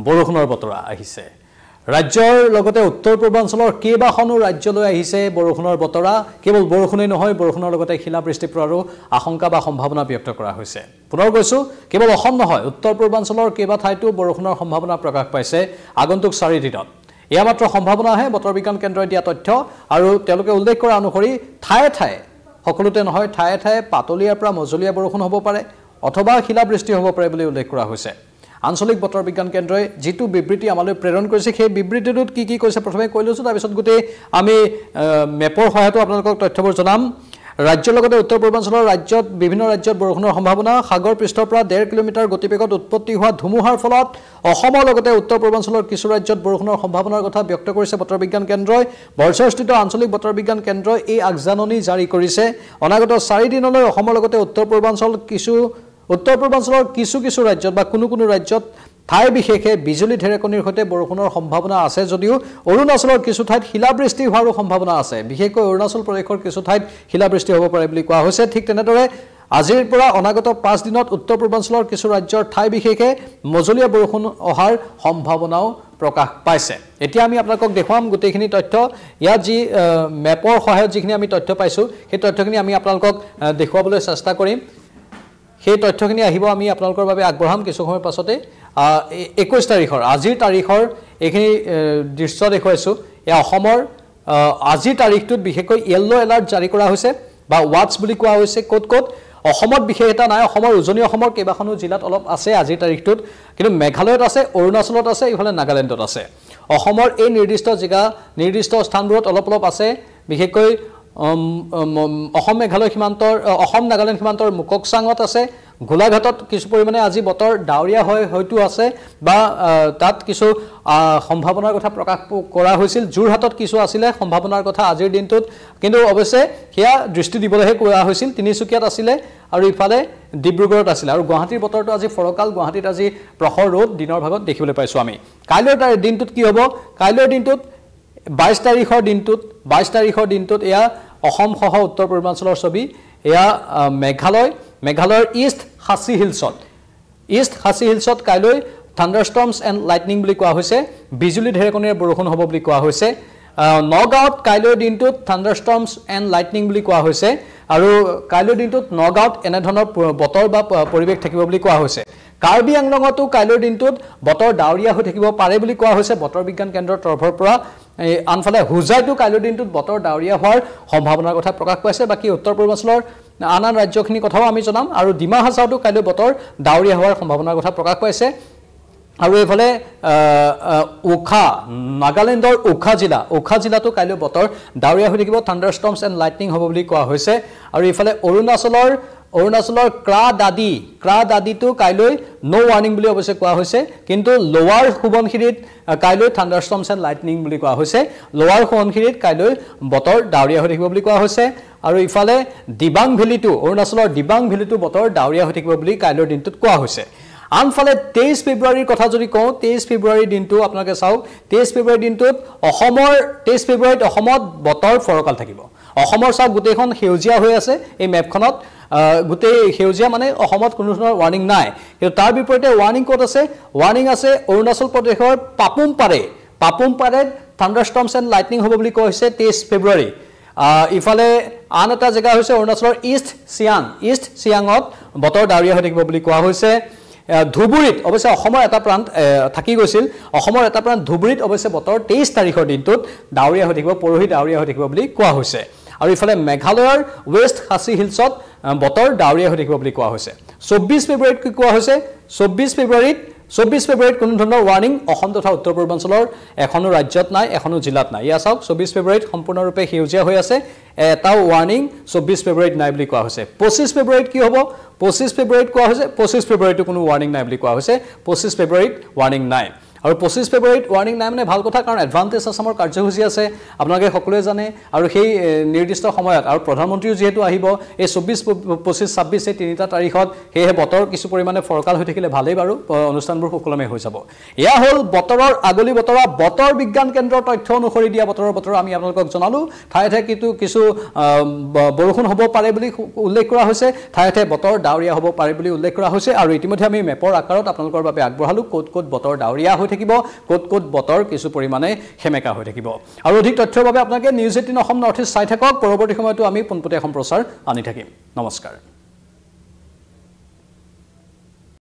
বৰষুণৰ বতৰা আহিছে ৰাজ্যৰ লগতে উত্তৰ পূৰ্বাঞ্চলৰ কেইবাখনো ৰাজ্যলৈ আহিছে বৰষুণৰ বতৰা কেৱল বৰষুণেই নহয় বৰষুণৰ লগতে শিলাবৃষ্টি পৰাৰো আশংকা বা সম্ভাৱনা ব্যক্ত কৰা হৈছে পুনৰ কৈছো কেৱল অসম নহয় উত্তৰ পূৰ্বাঞ্চলৰ কেইবা ঠাইতো বৰষুণৰ সম্ভাৱনা প্ৰকাশ পাইছে আগন্তুক 4 দিনত এয়া মাত্ৰ সম্ভাৱনাহে বতৰ বিজ্ঞান কেন্দ্ৰই দিয়া তথ্য আৰু তেওঁলোকে উল্লেখ কৰা অনুসৰি ঠায়ে ঠায়ে সকলোতে নহয় ঠায়ে ঠায়ে পাতলীয়াৰ পৰা মজলীয়া বৰষুণ হ'ব পাৰে অথবা শিলাবৃষ্টি হ'ব পাৰে বুলি উল্লেখ কৰা হৈছে আঞ্চলিক বতৰ বিজ্ঞান কেন্দ্ৰই যেটো বিবৃতি আমালৈ প্ৰেৰণ কৰিছে সেই বিবৃতিটোত কি কৈছে প্ৰথমে কৈ লৈছো তাৰ পিছত গুটে আমি মেপৰ সহায়তো আপোনালোকক তথ্যবোৰ জনাম ৰাজ্যৰ লগতে উত্তৰ পূৰ্বাঞ্চলৰ ৰাজ্যত বিভিন্ন ৰাজ্যত বৰষুণৰ সম্ভাৱনা সাগৰ পৃষ্ঠৰ পৰা 1.5 কিলোমিটাৰ গতিবেগত উৎপত্তি হোৱা ধুমুহাৰ ফলত অসমৰ লগতে উত্তৰ পূৰ্বাঞ্চলৰ কিছু ৰাজ্যত বৰষুণৰ সম্ভাৱনাৰ কথা ব্যক্ত কৰিছে বতৰ বিজ্ঞান কেন্দ্ৰই বৰ্ষস্থিত আঞ্চলিক বতৰ বিজ্ঞান কেন্দ্ৰই এই আগজাননী জাৰি কৰিছে অনাগত 4 দিনলৈ অসমৰ লগতে উত্তৰ পূৰ্বাঞ্চলৰ কিছু ৰাজ্যত বা কোনো ৰাজ্যত ঠাই বিশেষে বিজুলী ঢেৰেকণিৰ সৈতে বৰষুণৰ সম্ভাৱনা আছে যদিও অৰুণাচলৰ কিছু ঠাইত শিলাবৃষ্টি হোৱাৰ সম্ভাৱনা আছে বিশেষকৈ অৰুণাচল প্ৰদেশৰ কিছু ঠাইত শিলাবৃষ্টি হ'ব পাৰে বুলি কোৱা হৈছে ঠিক তেনেদৰে আজিৰ পৰা অনাগত 5 দিনত উত্তৰ পূৰ্বাঞ্চলৰ কিছু ৰাজ্যৰ ঠাই বিশেষে মজলীয়া বৰষুণ অহাৰ সম্ভাৱনাও প্ৰকাশ পাইছে এতিয়া আমি আপোনালোকক দেখুৱাম গোটেইখিনি তথ্য ইয়াত যি মেপৰ সহায়ত যিখিনি আমি তথ্য পাইছো সেই তথ্যখিনি আমি আপোনালোকক দেখুৱাবলৈ চেষ্টা কৰিম সেই তথ্যখিনি আহিব আমি আপোনালোকৰ বাবে আগবঢ়াম কিছু সময় পাছতে 21 তাৰিখৰ আজিৰ তাৰিখৰ এইখিনি দৃশ্য দেখুৱাইছো এই অসমৰ আজিৰ তাৰিখটোত বিশেষকৈ ইয়েলো এলাৰ্ট জাৰি কৰা হৈছে বা ওয়াটস বুলি কোৱা হৈছে ক'ত অসমত বিশেষ এটা নাই অসমৰ উজনি অসমৰ কেইবাখনো জিলাত অলপ আছে আজিৰ তাৰিখটোত কিন্তু মেঘালয়ত আছে অৰুণাচলত আছে ইফালে নাগালেণ্ডত আছে অসমৰ এই নিৰ্দিষ্ট স্থানবোৰত অলপ আছে বিশেষকৈ অসম মেঘালয় সীমান্তৰ অসম নাগালেণ্ড সীমান্তৰ মুককচাঙত আছে গোলাঘাটত কিছু পৰিমাণে আজি বতৰ ডাৱৰীয়া হয়তো আছে বা তাত কিছু সম্ভাৱনাৰ কথা প্ৰকাশ কৰা হৈছিল জুৰহাটত কিছু আছিলে সম্ভাৱনাৰ কথা আজিৰ দিনটোত কিন্তু অৱশ্যে হেয়া দৃষ্টি দিবলৈহে কোৱা হৈছিল তিনিচুকীয়াত আছিলে আৰু ইফালে ডিব্ৰুগড়ত আছিল আৰু গুৱাহাটীৰ বতৰটো আজি ফৰকাল গুৱাহাটীত আজি প্ৰখৰ ৰ'দ দিনৰ ভাগত দেখিবলৈ পাইছো আমি কাইলৈৰ দিনটোত কি হ'ব কাইলৈৰ দিনটোত 22 তাৰিখৰ দিনটোত এয়া অসম সহ উত্তৰ পূৰ্বাঞ্চলৰ ছবি এয়া মেঘালয়ৰ ইষ্ট খাসী হিলছত কাইলৈ থান্ডাৰষ্টৰ্মছ এণ্ড লাইটনিং বুলি কোৱা হৈছে বিজুলী ঢেৰেকণিৰে বৰষুণ হ'ব বুলি কোৱা হৈছে নগাঁৱত কাইলৈৰ দিনটোত থান্ডাৰষ্টৰ্মছ এণ্ড লাইটনিং বুলি কোৱা হৈছে আৰু কাইলৈৰ দিনটোত নগাঁৱত এনে ধৰণৰ বতৰ বা পৰিৱেশ থাকিব বুলি কোৱা হৈছে কাৰ্বি আংলঙতো কাইলৈৰ দিনটোত বতৰ ডাৱৰীয়া হৈ থাকিব পাৰে বুলি কোৱা হৈছে বতৰ বিজ্ঞান কেন্দ্ৰৰ তৰফৰ পৰা আনফালে হুজাইতো কাইলৈৰ দিনটোত বতৰ ডাৱৰীয়া হোৱাৰ সম্ভাৱনাৰ কথা প্ৰকাশ পাইছে বাকি উত্তৰ পূৰ্বাঞ্চলৰ আন ৰাজ্যখিনি কথাও আমি জনাম আৰু ডিমা হাছাওতো কাইলৈ বতৰ ডাৱৰীয়া হোৱাৰ সম্ভাৱনাৰ কথা প্ৰকাশ পাইছে আৰু এফালে নাগালেণ্ডৰ ওখা জিলাতো কাইলৈ বতৰ ডাৱৰীয়া হৈ থাকিব থান্ডাৰষ্টৰ্মছ এণ্ড লাইটনিং হ'ব বুলি কোৱা হৈছে আৰু ইফালে অৰুণাচলৰ ক্ৰা দাদিটো কাইলৈ নো ৱাৰ্নিং বুলি অৱশ্যে কোৱা হৈছে কিন্তু লোৱাৰ সুবনখিৰিত কাইলৈ থান্ডাৰষ্টৰ্মছ এণ্ড লাইটনিং বুলি কোৱা হৈছে লোৱাৰ সুবনখিৰিত কাইলৈ বতৰ ডাৱৰীয়া হৈ থাকিব বুলি কোৱা হৈছে আৰু ইফালে অৰুণাচলৰ দিবাং ভেলীটো বতৰ ডাৱৰীয়া হৈ থাকিব বুলি কাইলৈৰ দিনটোত কোৱা হৈছে আনফালে 23 ফেব্ৰুৱাৰীৰ কথা যদি কওঁ 23 ফেব্ৰুৱাৰীৰ দিনটো আপোনালোকে চাওক 23 ফেব্ৰুৱাৰীৰ দিনটোত অসমত বতৰ ফৰকাল থাকিব অসমৰ চাওক গোটেইখন সেউজীয়া হৈ আছে এই মেপখনত গোটেই সেউজীয়া মানে অসমত কোনো ধৰণৰ ৱাৰ্নিং নাই কিন্তু তাৰ বিপৰীতে ৱাৰ্নিং ক'ত আছে ৱাৰ্নিং আছে অৰুণাচল প্ৰদেশৰ পাপুমপাৰেত থান্ডাৰষ্টৰ্মছ এণ্ড লাইটনিং হ'ব বুলি কোৱা হৈছে 23 ফেব্ৰুৱাৰী ইফালে আন এটা জেগা হৈছে অৰুণাচলৰ ইষ্ট চিয়াঙত বতৰ ডাৱৰীয়া হৈ থাকিব বুলি কোৱা হৈছে ধুবুৰীত অৱশ্যে অসমৰ এটা প্ৰান্ত থাকি গৈছিল অসমৰ এটা প্ৰান্ত ধুবুৰীত অৱশ্যে বতৰ 23 তাৰিখৰ দিনটোত ডাৱৰীয়া হৈ থাকিব পৰহি ডাৱৰীয়া হৈ থাকিব বুলি কোৱা হৈছে আৰু ইফালে মেঘালয়ৰ ৱেষ্ট খাসী হিলছত বতৰ ডাৱৰীয়া হৈ থাকিব বুলি কোৱা হৈছে 24 ফেব্ৰুৱাৰীত কি কোৱা হৈছে 24 ফেব্ৰুৱাৰীত কোনো ধৰণৰ ৱাৰ্নিং অসম তথা উত্তৰ পূৰ্বাঞ্চলৰ এখনো ৰাজ্যত নাই এখনো জিলাত নাই ইয়া চাওক 24 ফেব্ৰুৱাৰীত সম্পূৰ্ণৰূপে সেউজীয়া হৈ আছে এটাও ৱাৰ্নিং 24 ফেব্ৰুৱাৰীত নাই বুলি কোৱা হৈছে 25 ফেব্ৰুৱাৰীত কি হ'ব 25 ফেব্ৰুৱাৰীত কোৱা হৈছে 25 ফেব্ৰুৱাৰীতো কোনো ৱাৰ্নিং নাই বুলি কোৱা হৈছে 25 ফেব্ৰুৱাৰীত ৱাৰ্নিং নাই আৰু 25 ফেব্ৰুৱাৰীত ৱাৰ্নিং নাই মানে ভাল কথা, কাৰণ এডভান্টেজ আছামৰ কাৰ্যসূচী আছে আপোনালোকে সকলোৱে জানে, আৰু সেই নিৰ্দিষ্ট সময়ত আৰু প্ৰধানমন্ত্ৰীও যিহেতু আহিব এই 24, 25, 26 এই তিনিটা তাৰিখত, সেয়েহে বতৰ কিছু পৰিমাণে ফৰকাল হৈ থাকিলে ভালেই বাৰু, অনুষ্ঠানবোৰ সুকলমে হৈ যাব। এয়া হ'ল বতৰৰ আগলি বতৰা, বতৰ বিজ্ঞান কেন্দ্ৰৰ তথ্য অনুসৰি দিয়া বতৰৰ আমি আপোনালোকক জনালোঁ। ঠায়ে ঠায়ে কিছু বৰষুণ হ'ব পাৰে বুলি উল্লেখ কৰা হৈছে, ঠায়ে ঠায়ে বতৰ ডাৱৰীয়া হ'ব পাৰে বুলি উল্লেখ কৰা হৈছে, আৰু ইতিমধ্যে আমি মেপৰ আকাৰত আপোনালোকৰ বাবে আগবঢ়ালোঁ ক'ত ক'ত বতৰ ডাৱৰীয়া হৈ থাকিব, ক'ত ক'ত বতৰ কিছু পৰিমাণে সেমেকা হৈ থাকিব। আৰু অধিক তথ্যৰ বাবে আপোনালোকে নিউজ 18 অসম নৰ্থ ইষ্ট চাই থাকক। পৰৱৰ্তী সময়তো আমি পোনপটীয়া সম্প্ৰচাৰ আনি থাকিম। নমস্কাৰ।